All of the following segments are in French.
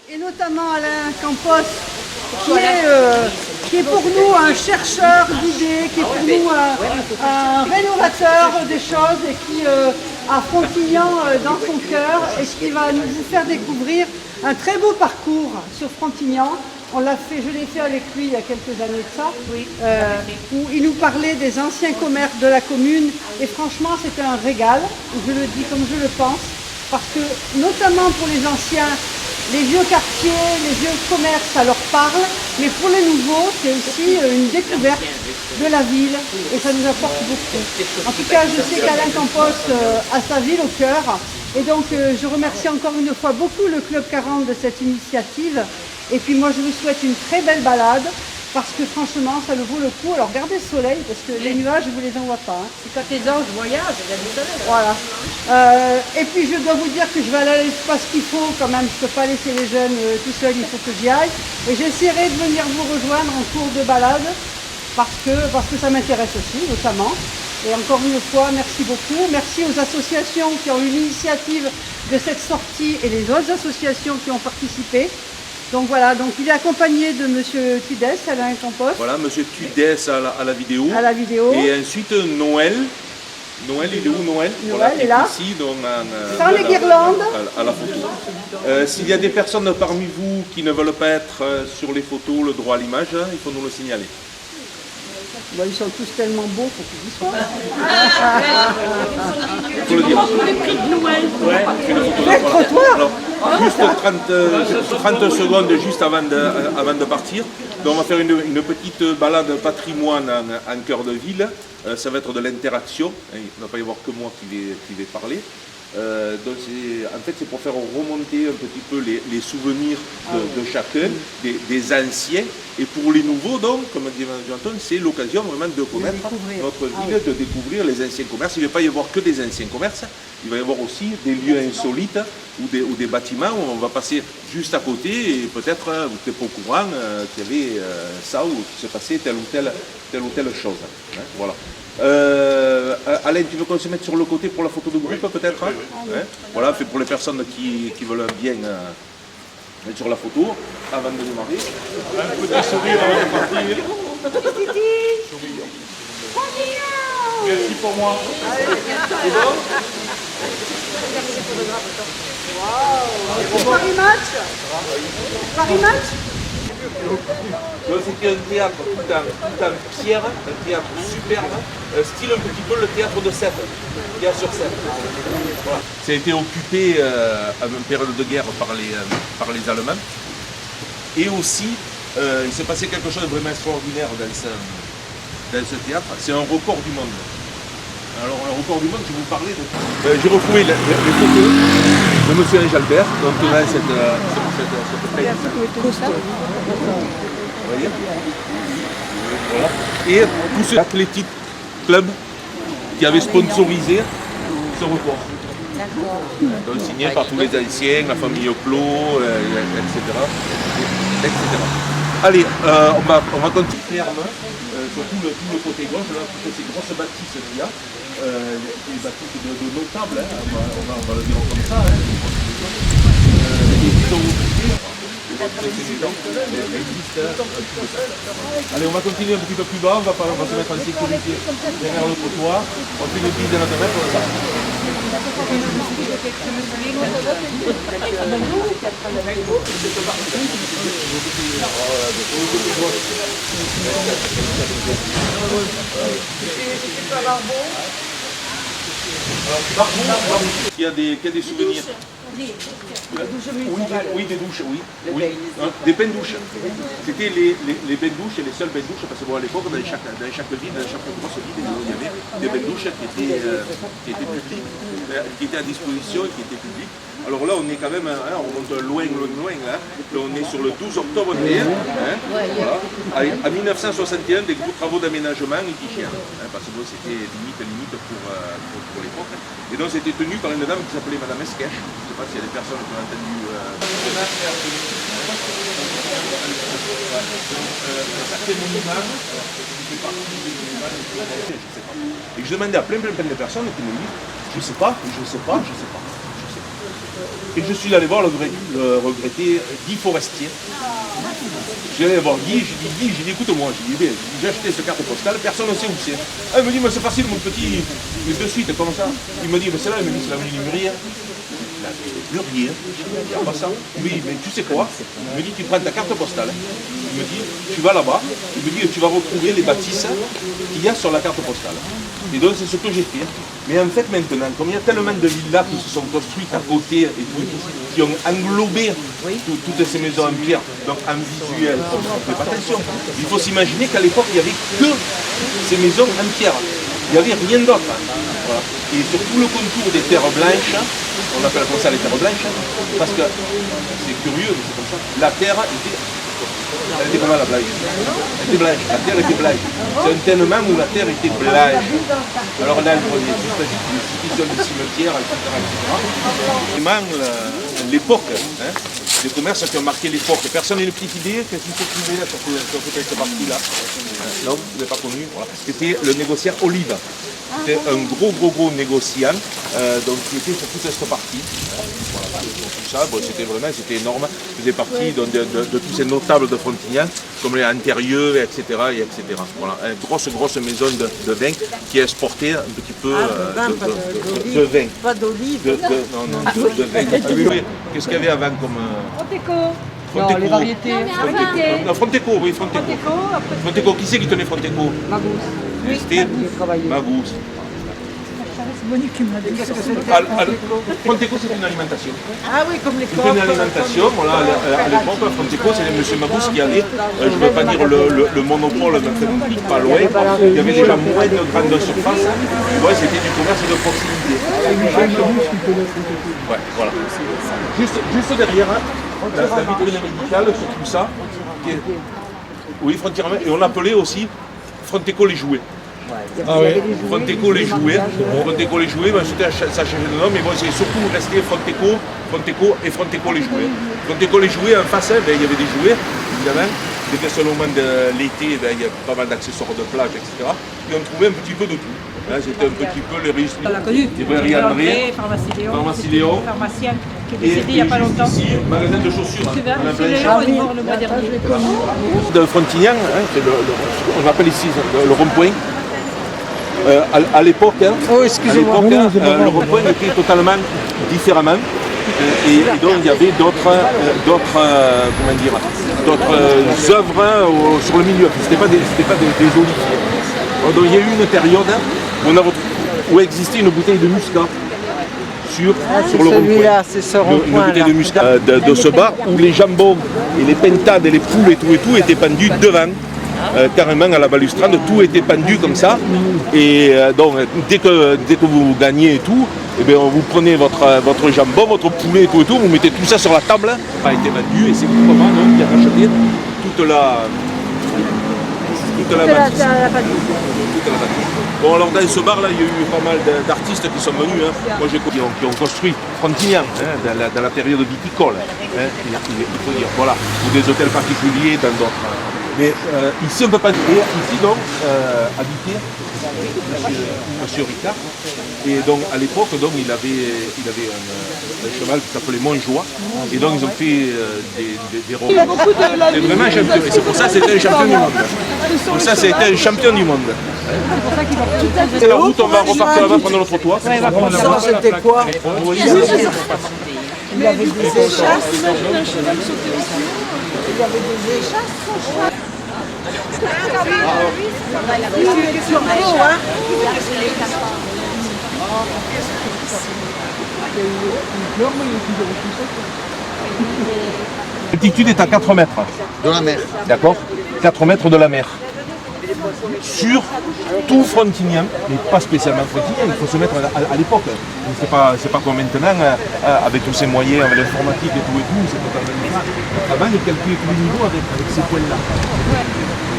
Et notamment Alain Campos, qui est pour nous un chercheur d'idées, qui est pour nous un rénovateur des choses et qui a Frontignan dans son cœur et qui va nous faire découvrir un très beau parcours sur Frontignan. Je l'ai fait avec lui il y a quelques années de ça, où il nous parlait des anciens commerces de la commune et franchement c'était un régal, je le dis comme je le pense, parce que notamment pour les anciens, les vieux quartiers, les vieux commerces, ça leur parle, mais pour les nouveaux, c'est aussi une découverte de la ville et ça nous apporte beaucoup. En tout cas, je sais qu'Alain Campos a sa ville au cœur et donc je remercie encore une fois beaucoup le Club 40 de cette initiative et puis moi je vous souhaite une très belle balade parce que franchement ça le vaut le coup. Alors regardez le soleil parce que les nuages vous les envoie pas. C'est quand les anges voyagent, il y a du soleil. Voilà. Et puis je dois vous dire que je vais aller à l'espace qu'il faut quand même, je ne peux pas laisser les jeunes tout seuls, il faut que j'y aille. Et j'essaierai de venir vous rejoindre en cours de balade parce que ça m'intéresse aussi notamment. Et encore une fois, merci beaucoup. Merci aux associations qui ont eu l'initiative de cette sortie et les autres associations qui ont participé. Donc voilà, donc il est accompagné de Monsieur Tudès, Alain Campos. Voilà, Monsieur Tudès à la vidéo. À la vidéo. Et ensuite Noël. Noël, il est où Noël? Noël est là. Ici, donc, sans les guirlandes. À la photo. S'il y a des personnes parmi vous qui ne veulent pas être sur les photos, le droit à l'image, il faut nous le signaler. Bon, ils sont tous tellement beaux, faut qu'ils y soient. Il faut le dire. Les prix de Noël. Ouais, je fais une photo là, voilà. Alors, juste 30 secondes juste avant de partir. Donc, on va faire une petite balade patrimoine en cœur de ville. Ça va être de l'interaction. Il ne va pas y avoir que moi qui vais parler. Donc en fait c'est pour faire remonter un petit peu les souvenirs de chacun, des anciens, et pour les nouveaux donc, comme dit Antoine, c'est l'occasion vraiment de connaître notre ville, de découvrir les anciens commerces. Il ne va pas y avoir que des anciens commerces, il va y avoir aussi des lieux insolites ou des bâtiments où on va passer juste à côté et peut-être vous n'êtes pas au courant qu'il y avait ça ou qu'il se passait telle ou telle chose. Hein, voilà. Alain, tu veux qu'on se mette sur le côté pour la photo de groupe peut-être hein? Ouais. Voilà, fait pour les personnes qui veulent bien être sur la photo avant de démarrer. Un peu de sourire avant de partir. Merci pour moi. C'est bon? Wow. Paris Match. Paris Match. Donc c'était un théâtre tout en pierre, un théâtre superbe, style un petit peu le théâtre de Sèvres, qui est sur Sèvres. Voilà. Ça a été occupé à une période de guerre par les Allemands. Et aussi, il s'est passé quelque chose de vraiment extraordinaire dans ce théâtre. C'est un record du monde. Alors, un record du monde, je vais vous parler de... J'ai retrouvé les photos de M. Ange-Albert, donc là, cette plainte. Vous voyez voilà. Et tous ces athlétiques clubs qui avaient sponsorisé ce record. Donc signé par tous les anciens, la famille Oclos, etc. Allez, on va continuer ferme sur tout le côté gauche, là, toutes ces grosses bâtisses qu'il y a, des bâtisses de notables, hein, on va le dire comme ça. Hein, et qui sont occupés. Allez, on va continuer un petit peu plus bas, on va se mettre en sécurité derrière le trottoir, on fait une bise de notre mètre, on va il y a des souvenirs. Oui, des douches, oui. Des bains douches. C'était les bains douches et les seuls bains douches, parce que bon, à l'époque, dans chaque ville, dans chaque grosse ville, il y avait des bains douches qui étaient publics, qui étaient à disposition et qui étaient publics. Alors là, on est quand même, hein, on remonte loin. Hein. Là, on est sur le 12 octobre dernier, hein, voilà. À 1961, des gros travaux d'aménagement et d'hygiène, hein, parce que bon, c'était limite pour l'époque. Et donc, c'était tenu par une dame qui s'appelait Madame Esquèche. Je ne sais pas s'il y a des personnes qui ont entendu. Un sacré monument qui fait partie des monuments, je ne sais pas. Et je demandais à plein de personnes qui me disent, je ne sais pas. Et je suis allé voir le regretté Guy Forestier. Je suis allé voir Guy, j'ai dit écoute-moi, j'ai acheté cette carte postale, personne ne sait où c'est. Ah, il me dit mais c'est facile mon petit, mais de suite, comment ça? Il me dit mais c'est là, il me dit c'est l'avenue du Murier. Murier, il n'y a pas ça. Oui, mais tu sais quoi? Il me dit tu prends ta carte postale. Il me dit tu vas là-bas, il me dit tu vas retrouver les bâtisses qu'il y a sur la carte postale. Et donc c'est ce que j'ai fait. Mais en fait maintenant, comme il y a tellement de villas qui se sont construites à côté et tout, qui ont englobé toutes ces maisons en pierre, donc en visuel, on ne fait pas attention. Il faut s'imaginer qu'à l'époque il n'y avait que ces maisons en pierre. Il n'y avait rien d'autre. Voilà. Et sur tout le contour des terres blanches, on appelle comme ça les terres blanches, parce que c'est curieux, mais c'est comme ça, la terre était... Elle était comment la blanche? Elle était blanche, la terre était blanche. C'est un tellement où la terre était blanche. Alors là, il faut des institutions de cimetières, etc. Vraiment l'époque, hein, des commerces qui ont marqué l'époque. Personne n'a une petite idée qu'est-ce qu'il faut trouver là, sur cette partie-là? Non, vous n'avez pas connu. Voilà. C'était le négociant Olive. C'était un gros négociant donc, qui était sur toute cette partie. Voilà, tout ça, bon, c'était énorme. Il faisait partie de tous ces notables de Frontignan, comme les Antérieux, etc. Voilà, une grosse maison de vin qui exportait un petit peu de vin. Pas d'olive. Non, de vin. Qu'est-ce qu'il y avait avant comme... Non, les variétés. Fronteco, oui, Fronteco. Fronteco, qui c'est qui tenait Fronteco? Magousse. C'était Magousse. C'est Monique qui m'a dit. Fronteco, c'est une alimentation. Ah oui, comme les C'est une alimentation. Voilà, à l'époque, Fronteco, c'est M. Magousse qui avait, je ne veux pas dire le monopole, mais pas loin. Il y avait déjà moins de grandes surfaces. Ouais, c'était du commerce de proximité. Ouais, voilà. Juste derrière, la vitrine médicale sur tout ça. Oui, Frontière, et on l'appelait aussi Fronteco les jouets. Ah oui. Fronteco les jouets. Fronteco les jouets, ça a changé de nom, mais bon, c'est surtout resté Fronteco et Fronteco les jouets. Fronteco les jouets, en face, il y avait des jouets, évidemment. Dès que c'est le moment de l'été, il y a pas mal d'accessoires de plage, etc. Et on trouvait un petit peu de tout. C'était un petit peu les risques. On l'a connu. André, Pharmacie Léon, pharmacien qui est décédé il n'y a pas longtemps. Ici, magasin de chaussures. C'est Léon, il est mort le mois dernier. De Frontignan, hein, on appelle ici le rond-point. À l'époque, le rond-point était totalement différemment. Et donc il y avait d'autres œuvres sur le milieu. C'était pas des oliviers. Donc il y a eu une période où existait une bouteille de muscat sur le rond-point. C'est ce Une bouteille de muscat de ce bar où les jambons et les pintades et les poules et tout étaient pendus devant. Carrément à la balustrade, tout était pendu comme ça. Et donc dès que vous gagnez et tout, eh bien, vous prenez votre jambon, votre poulet et tout, vous mettez tout ça sur la table, ça a été vendu et c'est comment qui a racheté toute la Bon alors dans ce bar là il y a eu pas mal d'artistes qui sont venus, hein. Moi qui ont construit Frontignan, hein, dans la période viticole, hein, il faut dire, voilà, ou des hôtels particuliers dans d'autres. Mais ici on ne peut pas dire, ici donc habitait Monsieur Ricard, et donc à l'époque donc il avait un cheval qui s'appelait Montjoie, et donc ils ont fait des robes. C'est vraiment un champion, et c'est pour ça que c'était un champion du monde. Pour ça c'était un champion du monde. C'est la route, on va repartir là-bas prendre le trottoir. C'était quoi? Il y avait des échasses. Imagine un cheval sauter au-dessus. Il y avait des échasses. L'altitude est à 4 mètres. De la mer. D'accord, 4 mètres de la mer. Sur tout Frontignan, mais pas spécialement Frontignan, il faut se mettre à l'époque. C'est pas comme maintenant, avec tous ces moyens, avec l'informatique et tout, c'est totalement différent. Avant, ils calculaient tous les niveaux avec ces points-là.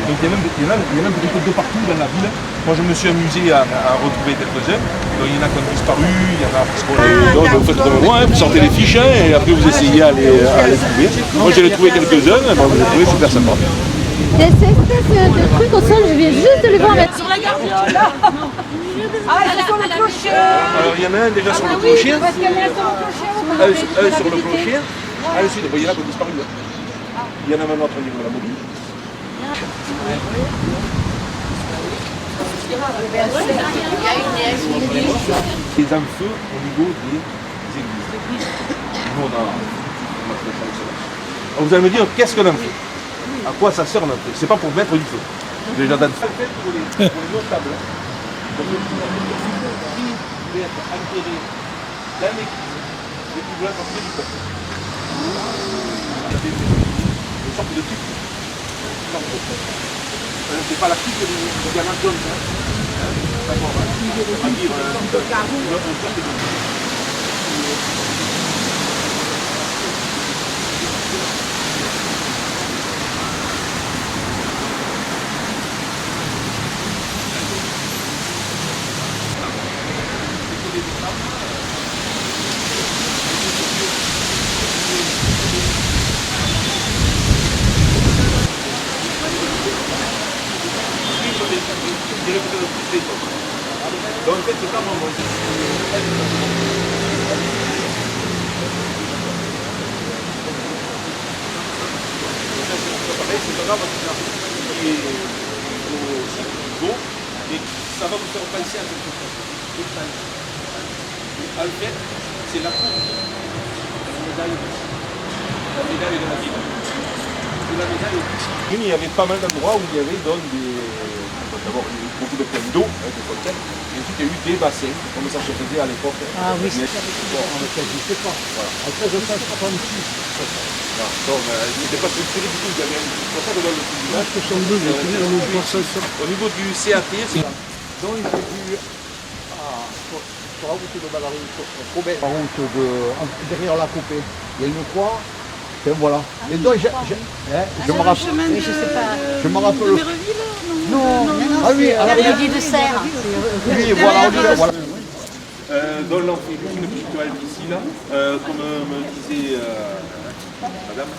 Donc il y en a un petit peu de partout dans la ville. Moi je me suis amusé à retrouver quelques-uns. Donc il y en a qui ont disparu, il y en a parce qu'on vous faites comme moi, vous sortez les fiches et après vous essayez à les trouver. Moi j'ai trouvé quelques-uns, donc je les ai trouvés super sympas. Il y a ces espèces de trucs au sol, je viens juste de les voir mettre. Sur la gare. Ah, il est sur le clocher. Alors il y en a un déjà sur le clocher, Parce qu'il y en a sur le clocher. un sur le clocher, ensuite il y en a qui ont disparu. Il y en a même un autre au niveau de la mobile. Les feux au niveau des églises. Nous, on a fait ça. Alors, vous allez me dire, qu'est-ce qu'un feu? À quoi ça sert un feu? C'est pas pour mettre du feu. Déjà dans le fait pour les notables. Donc, le qui pouvait être enterré dans l'église et qui voulait porter du peuple. Une sorte de type. C'est pas la pique de Diamant Jones. D'accord, on va dire donc en fait c'est pas mon c'est pas grave qui est aussi beau et ça va vous faire penser à quelque chose. En fait c'est la cour, la médaille de la ville. Il y avait pas mal d'endroits où il y avait donc d'abord beaucoup de points d'eau, de fontaines, et ensuite il y a eu des bassins, comme ça se faisait à l'époque. Ah oui, bon, mais ça n'existait pas. Voilà. En 1366. Donc c'était pas structuré du tout, il y avait pour ça que dans le village, au niveau du CAT, c'est là. Donc il s'est vu sur la route de Ballaruc, la route derrière la coupée. Il y a une croix. Et voilà. Et donc je me rappelle. Je me rappelle. Non. Ah oui, à la Midi de serre. Oui, voilà. Dans l'entrée, une petite toilette ici, là, comme me disait madame,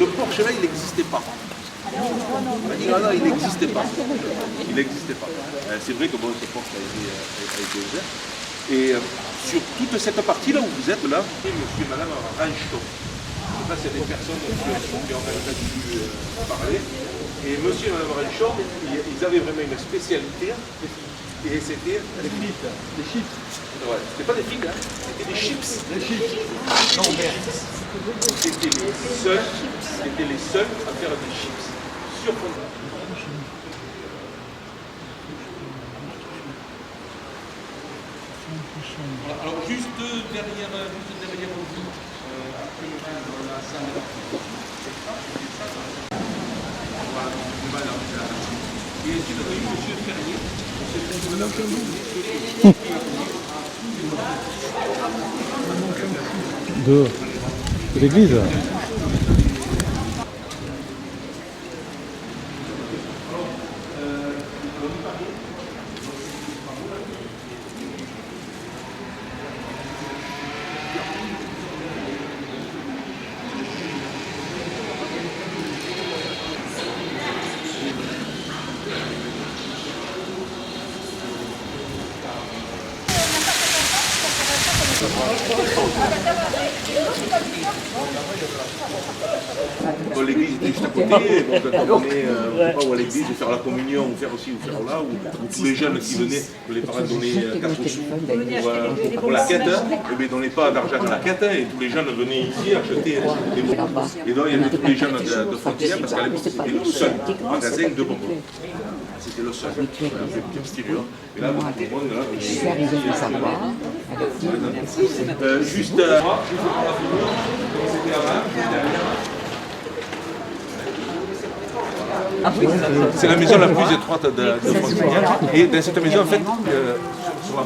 le porche-là, il n'existait pas. On m'a dit, non, il n'existait pas. Il n'existait pas. C'est vrai que bon, ce porche a été ouvert. Et sur toute cette partie-là où vous êtes, là, monsieur et madame Ranchon. Là, c'est des personnes qui ont entendu parler. Et monsieur et madame Ranchon, ils avaient vraiment une spécialité. Et c'était des frites. Des chips. Ouais, c'était pas des frites, hein. C'était des chips. Des chips. Non, merde. C'était les seuls à faire des chips sur fondant. Alors juste derrière vous, dans la salle de et ensuite on a eu monsieur Ferrier, de l'église. Bon, l'église était juste à côté, donc quand on est pas ou à l'église, faire la communion, ou faire aussi, ou faire là, ou tous les jeunes qui venaient, que les parents donnaient 4 sous pour la quête, et bien ils ne donnaient pas d'argent à la quête, et tous les jeunes venaient ici acheter des bonbons. Et donc il y avait tous les jeunes de Frontière, parce qu'à l'époque c'était le seul magasin de bonbons. C'était le seul, un petit extérieur. Et là, tout le monde, là, juste c'est la maison la plus étroite de Frontignac. Et dans cette maison, en fait, sur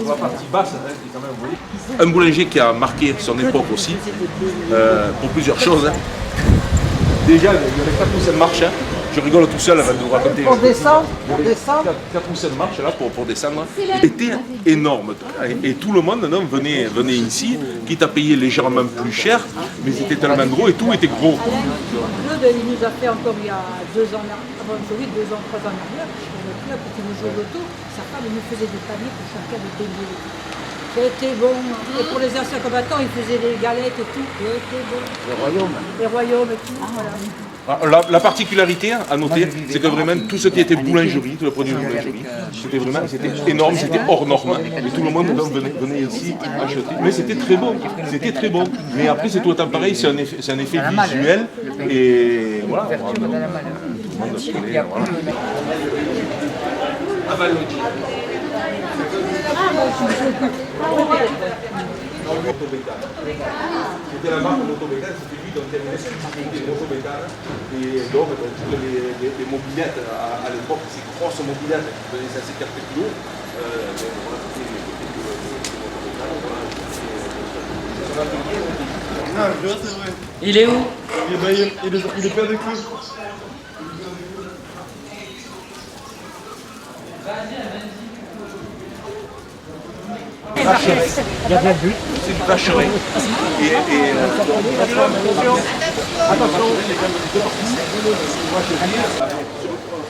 la partie basse, quand même, vous voyez, un boulanger qui a marqué son époque aussi, pour plusieurs choses. Déjà, il y avait 4 ou 5 marches. Je rigole tout seul avant de vous raconter. Pour descendre, 4 ou 5 marches là pour descendre. C'était énorme. Et tout le monde non, venait ici, quitte à payer légèrement plus cher, mais c'était tellement gros et tout était gros. il nous a fait encore il y a 2 ans, avant le Covid, 2 ans, 3 ans en arrière, pour le club, pour qu'il nous joue au loto, sa femme nous faisait des paniers pour chacun de payer. C'était bon. Et pour les anciens combattants, ils faisaient des galettes et tout. C'était bon. Les royaumes et tout, voilà. La particularité à noter, c'est que vraiment tout ce qui était boulangerie, tout le produit de boulangerie, c'était énorme, c'était hors norme. Et tout le monde venait ici acheter. Mais c'était très bon, Mais après c'est tout le temps pareil, c'est un effet visuel. Et voilà. Tout le monde connaît, voilà. C'était la marque Motobécane, c'était lui dont elle l'exclusivité de Motobécane. Et donc, toutes les mobilettes à l'époque, ces grosses mobilettes qui faisaient 4 kilos, Il est où? Il est pas avec lui. C'est une vacherie.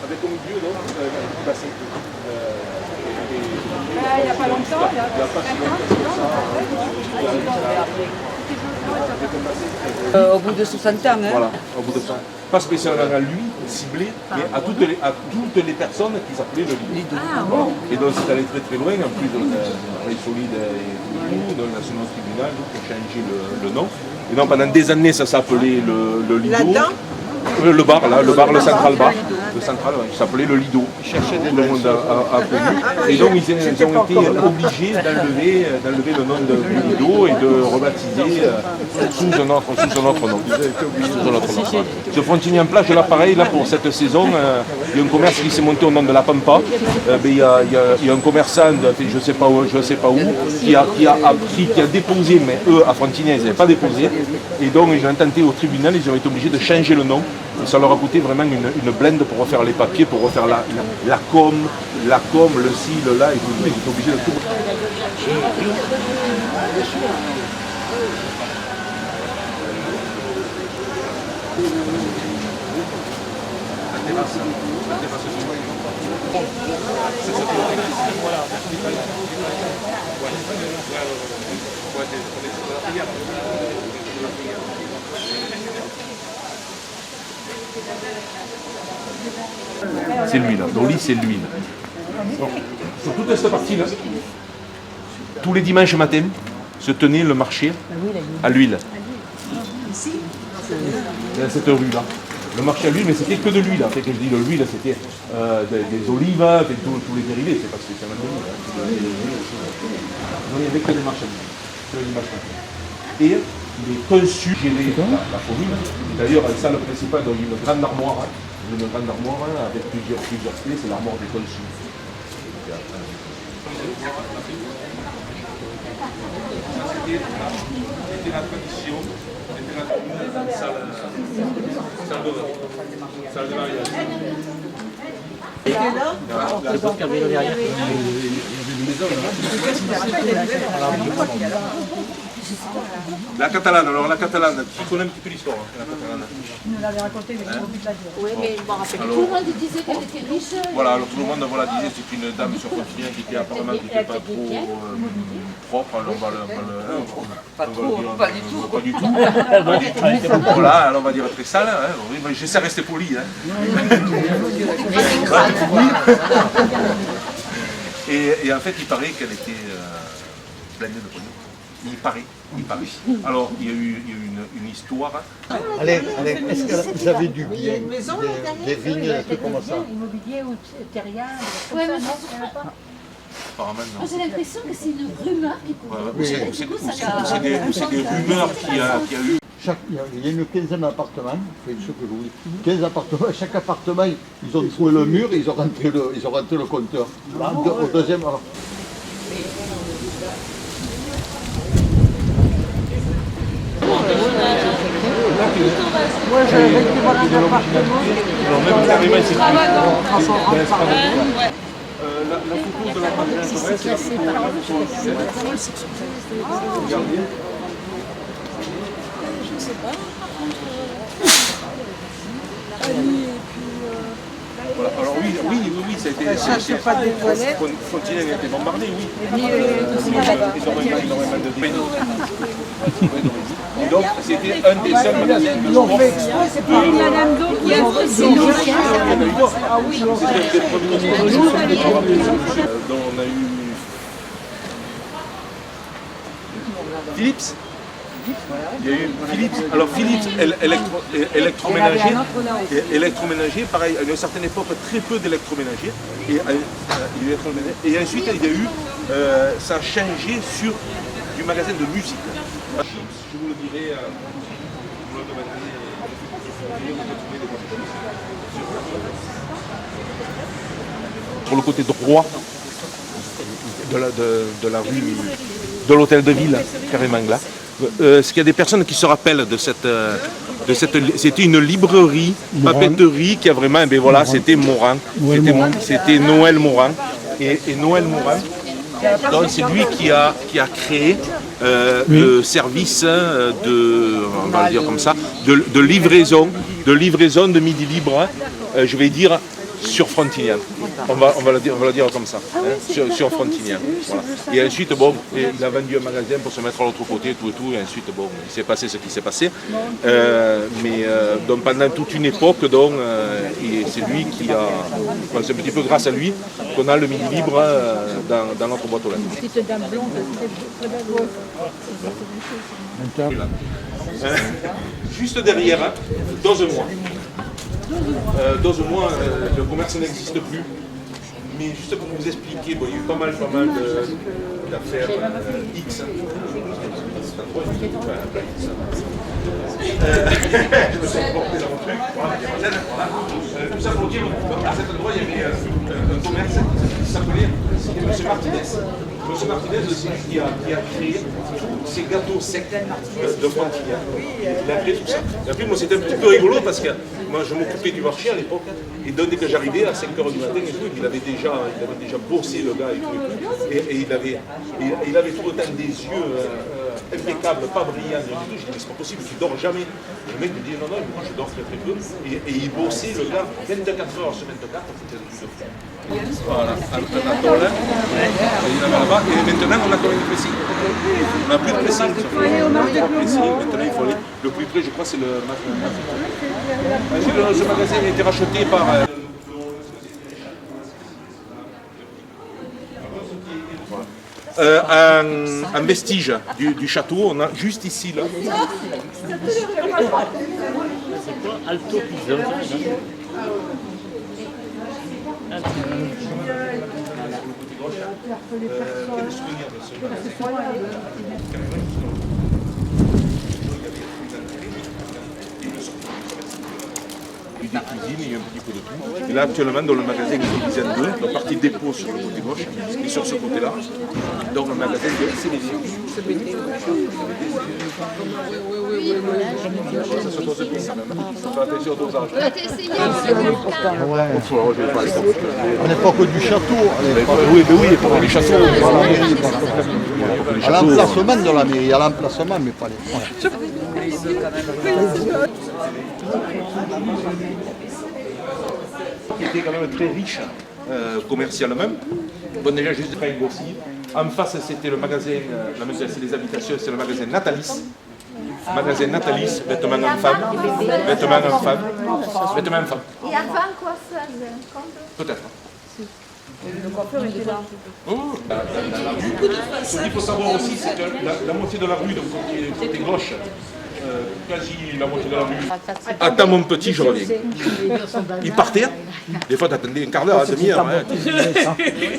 Avec au milieu, donc, un bassin. Il n'y a pas longtemps, il y a 4 ans. Au bout de 60 ans, hein? Voilà, au bout de ça. Pas spécialement à lui, ciblé, mais à toutes les personnes qui s'appelaient le Lido. Et donc c'est allé très très loin, en plus de les solides et tout, dans le National Tribunal, pour changer le nom. Et donc pendant des années, ça s'appelait le Lido. Le bar, là, le Central Bar. Le Central, qui s'appelait le Lido. Tout le monde a connu. Et donc ils ont été obligés d'enlever le nom de Lido et de rebaptiser sous un autre nom. De Frontigny-en-Plage, là pareil, là pour cette saison, il y a un commerce qui s'est monté au nom de la Pampa. Il y a un commerçant, je ne sais pas où, qui a déposé, mais eux à Frontigny, ils n'avaient pas déposé. Et donc ils ont tenté au tribunal, ils ont été obligés de changer le nom. Et ça leur a coûté vraiment une blende pour refaire les papiers, pour refaire la com, le ci, le là, et tout. Ils étaient obligés de tout. C'est l'huile, l'olive c'est l'huile. Sur toute cette partie-là, tous les dimanches matin, se tenait le marché à l'huile. Dans cette rue-là. Le marché à l'huile, mais c'était que de l'huile. Après que je dis de l'huile, c'était des olives, tous les dérivés, c'est pas spécialement de l'huile. Il n'y avait que des marchés à l'huile. Et il est conçu chez la commune. D'ailleurs, la salle principale, donc une grande armoire. Une grande armoire avec plusieurs clés, c'est l'armoire des conçus. C'était la tradition, salle de mariage. La catalane, alors la catalane, qui connaît un petit peu l'histoire, la catalane. Il nous l'avait raconté, mais je ne pas dire. Oui, mais je m'en rappelle. Tout le monde disait qu'elle était riche. Voilà, alors tout le monde disait que c'est une dame sur Frontigny qui était apparemment pas trop propre, alors on va le pas du tout. Voilà, alors on va dire très sale, hein. Oui, mais j'essaie de rester poli. Hein. Et en fait, il paraît qu'elle était blindée de pognon. Il paraît. Alors, il y a eu une histoire. Allez, est-ce que vous avez du bien, des vignes, des trucs comme ça? Immobilier ou terrien, Ouais, mais Apparemment, non. moi, j'ai l'impression que c'est une rumeur qui court. C'est des rumeurs qu'il y a eu. Il y a une quinzaine d'appartements, enfin, ce que je vous dis, 15 appartements, chaque appartement, ils ont trouvé le mur et ils ont rentré le compteur. Au deuxième, alors. Moi, j'avais été voir un appartement. La photo de la page Je ne sais pas. Voilà. Alors oui, ça a été... Fontenay a été bombardé, oui. Énormément de pénaux. Et donc, c'était un des seuls magasins de sport. C'est pas une madame d'eau qui a fait ses Il y en a eu d'autres. Ah oui. C'était un des premiers dont on a eu... Philips. Il y a eu Philips. Alors Philips, électroménager, pareil, à une certaine époque, très peu d'électroménager. Et ensuite, il y a eu, ça a changé sur du magasin de musique. Je vous le dirai, vous le demanderez. Sur le côté droit de la rue, de l'hôtel de ville, carrément là. Est-ce qu'il y a des personnes qui se rappellent de cette c'était une librairie, papeterie qui a vraiment, ben voilà, c'était Morand, c'était Noël Morand. Et Noël Morand, donc c'est lui qui a créé le service on va le dire comme ça, de livraison de Midi Libre, je vais dire, sur Frontignan. On va le dire comme ça, sur Frontignan. Voilà. Et ensuite, bon, il a vendu un magasin pour se mettre à l'autre côté, tout, et ensuite, bon, il s'est passé ce qui s'est passé. Donc pendant toute une époque, et c'est lui qui a, c'est un petit peu grâce à lui qu'on a le Midi Libre dans notre boîte aux lettres. Petite dame blonde, Juste derrière, Dose-moi. Dose-moi, le commerce n'existe plus. Mais juste pour vous expliquer, bon, il y a eu pas mal d'affaires X. Je me suis porté dans mon truc. Tout ça pour dire qu'à cet endroit, il y avait un commerce qui s'appelait M. Martinez. M. Martinez, c'est lui qui a créé tous ces gâteaux secs de Frontignan. Il a créé tout ça. Et puis, moi, c'était un petit peu rigolo parce que moi, je m'occupais du marché à l'époque. Et dès que j'arrivais à 5h du matin et tout, il avait déjà bossé le gars et tout. Et il avait tout le temps des yeux impeccables, pas brillants. Je dis, mais c'est pas possible, tu dors jamais. Le mec me dit, non, je dors très peu. Et il bossait le gars 24 heures sur 24, c'était le plus de fou. Voilà, il y en avait là-bas. Et maintenant, on a quand même de Plessis. On n'a plus de Plessis. Maintenant, il faut aller. Le plus près, je crois, c'est le ce magasin a été racheté par... un vestige du château, on a juste ici, là. Alto Pizza. Quel souvenir de ce des cuisines, il y a un petit peu de tout. Et là, actuellement, dans le magasin, il y a une dizaine d'eux, la partie dépôt sur le côté gauche et sur ce côté-là. Donc, le magasin de CBD. Ça se dose bien quand même. Fais attention au dosage. On n'est pas que du château. Oui, mais oui, pour les châteaux. À l'emplacement de la mairie, à l'emplacement, mais pas les. Qui était quand même très riche commercialement. Bon, déjà, juste pas une aussi. En face, c'était le magasin, c'est les habitations, c'est le magasin Natalis. Magasin Natalis, vêtements enfants. Vêtements enfants. Vêtements enfants. Et avant quoi ça? Peut-être. Ce qu'il faut savoir aussi, c'est que la moitié de la rue, donc côté gauche, quasi la moitié de la rue. Attends mon petit, je reviens. Il partait. Des fois, t'attendais un quart d'heure, une demi-heure.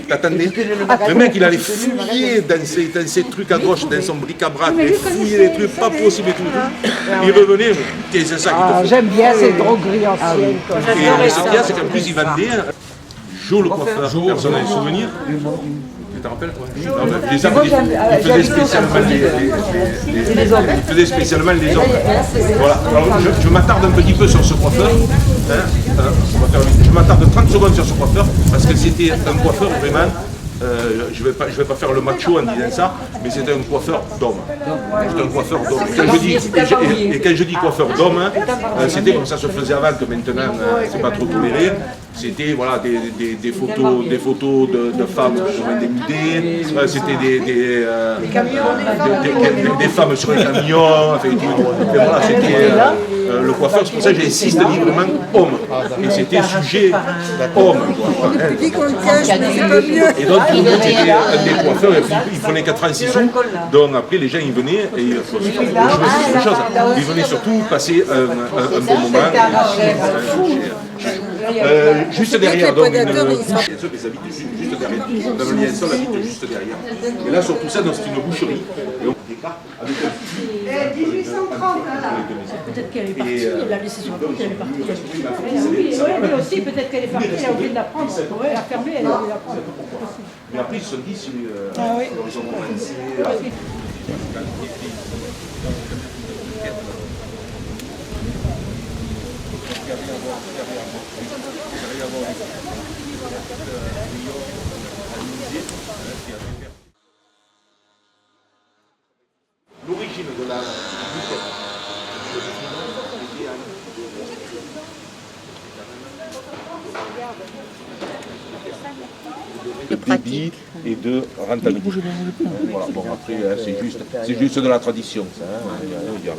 T'attendais. Le mec, il allait fouiller dans ses trucs à gauche, dans son bric-à-brac, il fouillait les trucs pas possibles et tout. Il revenait, qu'est-ce que c'est ça qu'il te faut? J'aime bien ces drogueries anciennes. Et ce qu'il y a, c'est qu'en plus, il vendait. Jo le coiffeur, personne n'a un souvenir. Tu te rappelles toi? Il faisait spécialement les hommes. Voilà. Alors, je m'attarde un petit peu sur ce coiffeur. Je m'attarde 30 secondes sur ce coiffeur parce que c'était un coiffeur vraiment je vais pas faire le macho en disant ça, mais c'était un coiffeur d'homme. C'était un coiffeur d'homme. Et quand je dis coiffeur d'homme, c'était comme ça se faisait avant, que maintenant c'est pas trop toléré. C'était voilà, des photos de femmes dénudées, c'était des femmes sur les camions, voilà, c'était le coiffeur, c'est pour ça que j'insiste librement homme. Et c'était sujet homme. Et donc tout le monde était un des coiffeurs, il prenait 86 sous, donc après les gens ils venaient et ils venaient surtout passer un bon moment. Juste derrière, donc une boucherie, les habitent juste derrière. Le liaison habite juste derrière. Et là, sur tout ça, c'est une boucherie. Et on des cartes avec un 1830, Peut-être qu'elle est partie, elle l'a laissée sur le compte, elle est partie. Oui, aussi, peut-être qu'elle est partie, elle a oublié de la prendre. Elle a fermé, elle a oublié de la prendre. Mais après, ils se sont dit, si ils ont commencé l'origine de la bouquette. De débit et de rentabilité. Voilà, bon, après, c'est juste de la tradition, ça. Il n'y a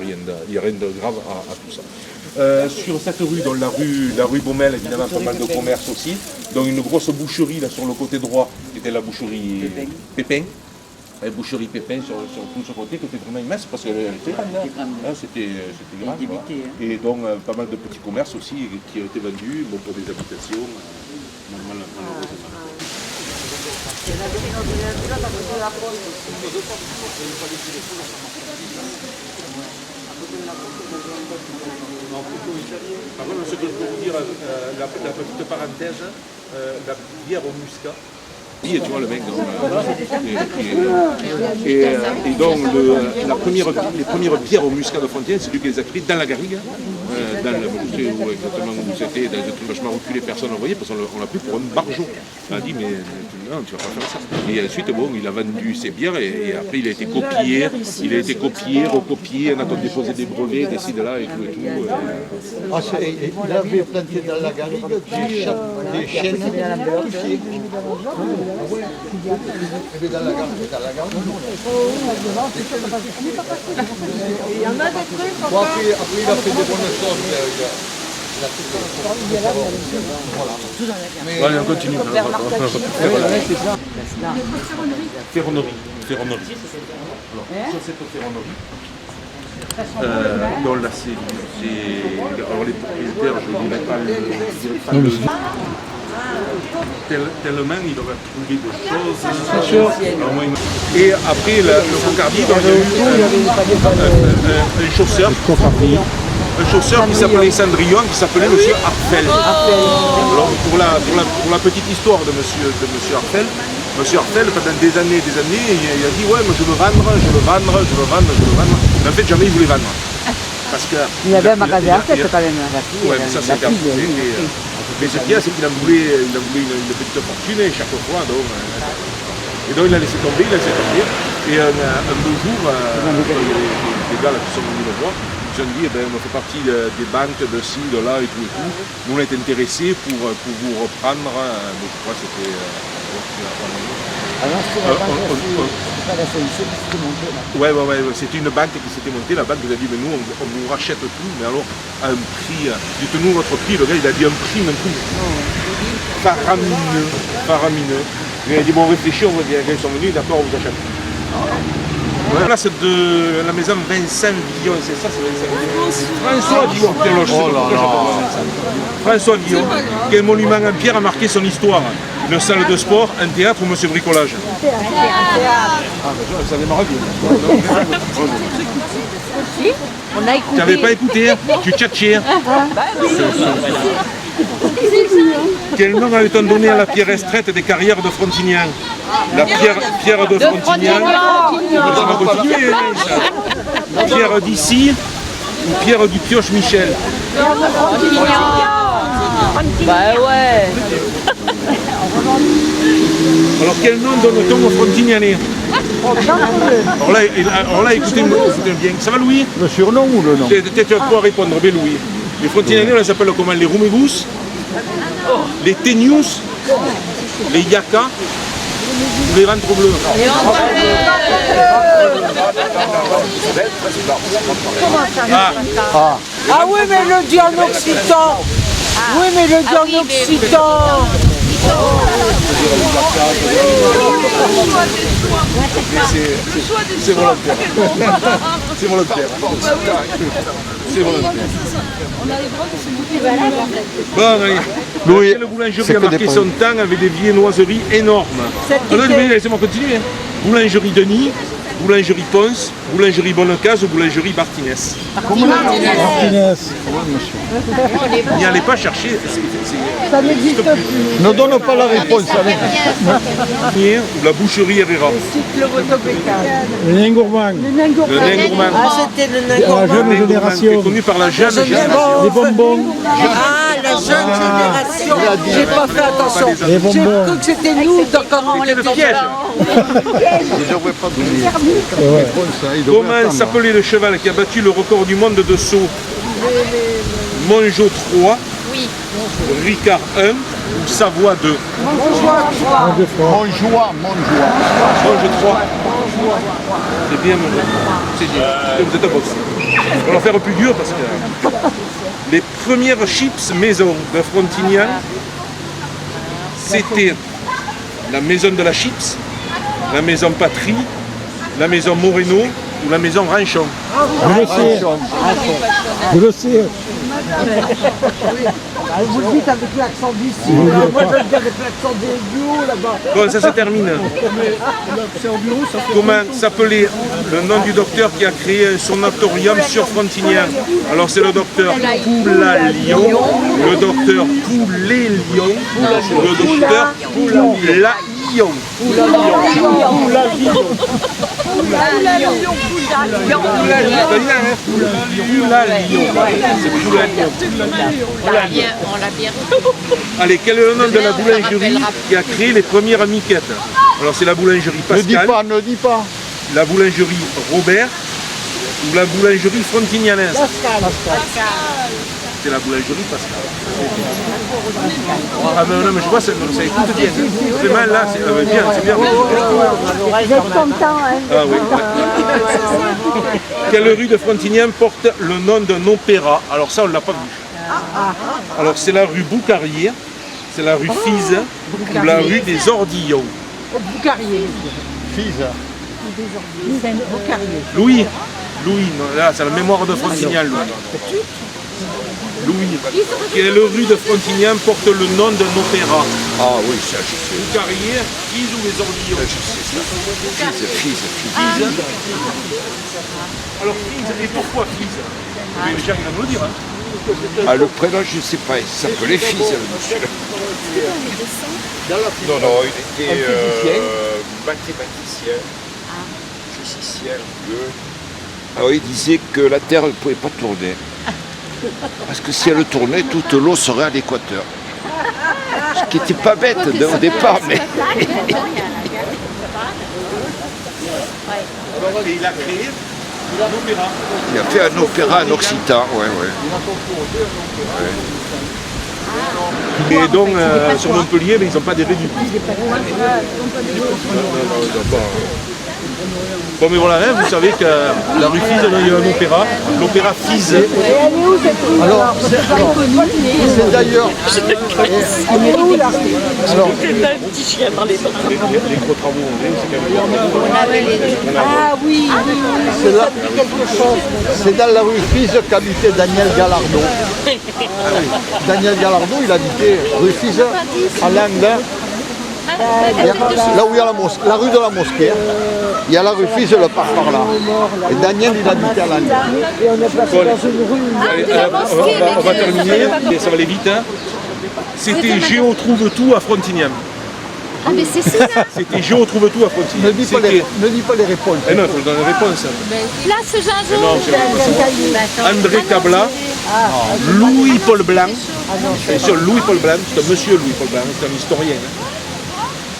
rien de grave à tout ça. Sur cette rue, donc la rue Baumel, évidemment, pas mal de commerce aussi. Donc une grosse boucherie là sur le côté droit, qui était la boucherie Pépin. La boucherie Pépin sur tout ce côté, qui était vraiment immense parce que c'était grand. C'était grand. Voilà. Et donc pas mal de petits commerces aussi qui ont été vendus pour des habitations. Malheureusement. Par contre, ce que je peux vous dire, la petite parenthèse, la bière au muscat. Et tu vois le mec, et donc les premières bières au muscat de Fontaine, c'est lui qui les a créées dans la garrigue, dans le musée où exactement où c'était, dans un truc vachement reculé, personne n'en voyait, parce qu'on l'a pris pour un barjot. On a dit, mais non, tu vas pas faire ça. Et ensuite, bon, il a vendu ses bières, et après il a été copié, recopié, on a déposé des brevets, des ci, de là, et tout. Il avait planté dans la garrigue des chênes touffés. Il dans la gare. Il y en a des trucs Bon, après, il a fait des bonnes choses. Allez, on continue. Ferronnerie. Alors, sur cette ferronnerie, donc là, alors les propriétaires, je ne dirais pas le tellement il aurait trouvé des choses. Et après le Cocardi, il y a eu un chausseur qui s'appelait Cendrillon, qui s'appelait Monsieur Arfel. Alors pour la petite histoire de Monsieur Arfel, Monsieur Arfel, pendant des années, il a dit ouais, mais je veux vendre. Mais en fait, jamais il voulait vendre. Parce que il avait un magasin Arfel quand même. Ouais, mais ça c'est mais ce qu'il y a, c'est qu'il en voulait une petite fortune et chaque fois, donc il a laissé tomber. Et un beau jour, les gars là, qui sont venus le voir, ils ont dit, on fait partie des banques de ci, de là et tout. Nous on est intéressés pour vous reprendre, mais je crois que c'était... Alors c'était la banque, c'est pas la solution qui s'était montée là. Ouais, c'était une banque qui s'était montée, la banque nous a dit, mais nous on vous rachète tout, mais alors à un prix, dites-nous votre prix, le gars il a dit un prix faramineux. Il a dit, bon on réfléchit, on va dire, ils sont venus, d'accord, on vous achète. Ouais. Là c'est de la maison Vincent Villon, c'est ça, c'est François Villon. François Villon, quel monument en pierre a marqué son histoire? Une salle de sport, un théâtre ou monsieur bricolage? Ah, ça démarre bien. On a écouté. Tu n'avais pas écouté, tu tchatchais. Quel nom avait-on donné à la pierre extraite des carrières de Frontignan? La pierre de Frontignan. On va continuer. Pierre d'ici ou pierre du Pioche Michel? Bah ouais. Alors quel nom donne-t-on aux Frontignanais? Alors là, écoutez bien. Ça va, Louis? Le surnom ou le nom? Peut-être tu vas pouvoir répondre, mais Louis. Les Frontignanais, on les appelle comment? Les Roumégous, les Ténius, les Yaka, ou les ventres bleus. Ah oui, mais le dit en occitan. Oui, mais le dit en occitan. C'est volontaire. C'est volontaire. C'est volontaire. Bon, allez. Louis, Le boulangerie c'est a que des marqué son temps avec des viennoiseries énormes. Alors, laissez-moi continuer. Boulangerie Denis, boulangerie Ponce, boulangerie Bonnecase ou boulangerie Martinez. Martinez. N'y allez pas chercher. Ça n'existe plus. Ne donne pas la réponse. Ou la boucherie Herrera. Le nain gourmand. Le nain gourmand. Le nain gourmand. C'était le nain La gourmand. jeune génération. Connu par la jeune génération. Les bonbons. Ah, la jeune génération. J'ai pas fait attention. Les J'ai bonbons. cru que c'était nous quand on C'était le était piège. Je ne devrais pas donner. Comment s'appelait le cheval qui a battu le record du monde de saut? Mongeau 3, Ricard 1 ou Savoie 2? Monjoie. Monge 3. C'est bien, mon gars. C'est bien. Vous êtes un boss. On va leur faire plus dur parce que les premières chips maison de Frontignan, c'était la maison de la chips, la maison Patrie, la maison Moreno ou la maison Ranchon. Je le sais. Je le sais. Vous le dites avec l'accent d'ici. Moi, je le dis avec l'accent des bureaux là-bas. Bon, ça se termine. Comment s'appelait le nom du docteur qui a créé un sanatorium sur Frontignan? Alors c'est le docteur Poulalion, le docteur Poulélion, le docteur Poulalion. Allez, quel est le nom de la boulangerie qui a créé les premières miquettes? Alors c'est la boulangerie Pascal, Ne dis pas. la boulangerie Robert ou la boulangerie Frontignanaise? C'est la boulangerie Pascal. Ah mais non, mais je vois, ça écoute bien. Ça fait mal là, c'est bien, c'est bien. Vous êtes content, hein? Ah oui. Quelle rue de Frontignan porte le nom d'un opéra? Alors ça, on ne l'a pas vu. Alors c'est la rue Boucarier, c'est la rue Fize ou la rue des Ordillons. Boucarier. Fils. Louis, non, là c'est la mémoire de Frontignan. Louis, quelle rue de Frontignan porte le nom d'un opéra? Ah oui, ça je sais. Boucarier, Fize ou les Ordillons? Je sais ça. Fils. Fize. Alors Fize, et pourquoi Fize? Mais les gens ils vont me le dire. Hein. Ah, le prénom, je ne sais pas, il s'appelait Fils, le monsieur. Non, il était mathématicien, physicien, alors il disait que la Terre ne pouvait pas tourner. Parce que si elle tournait, toute l'eau serait à l'équateur. Ce qui n'était pas bête au départ, mais... Il a créé l'opéra. Il a fait un opéra en occitan, ouais. Et donc sur Montpellier, mais ils n'ont pas des réduits. Bon mais voilà, vous savez que la rue Fize, il y a un opéra, l'opéra Fize. Alors, c'est d'ailleurs. Alors, Les gros travaux, c'est quand même... Ah oui, c'est dans la rue Fize qu'habitait Daniel Gallardo. Daniel Gallardo, il habitait rue Fize, à l'angle. Là où il y a la rue de la mosquée, il y a la rue Fize, le parc par là. Et Daniel, il habitait à l'angle. On va terminer, et ça va aller vite. Hein. C'était Géo trouve tout à Frontignan. Ah, mais c'est ça. C'était Géo trouve tout à Frontignan. Ne dis pas les réponses. Eh non, il faut donner la réponse. Là, ce gingembre. Non, André Cabla, Louis-Paul Blanc, c'est Louis-Paul Blanc, c'est un monsieur Louis-Paul Blanc, c'est un historien.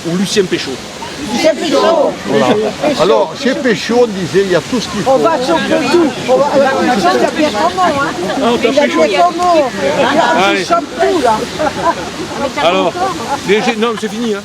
ou Lucien Péchaud. Voilà. Alors, chez Péchaud, on disait, il y a tout ce qu'il faut. On va choper tout. On va bien ton nom, hein. Ah, Il a bien ton nom. Allez. Il chope tout, là. Alors, non, c'est fini. Hein.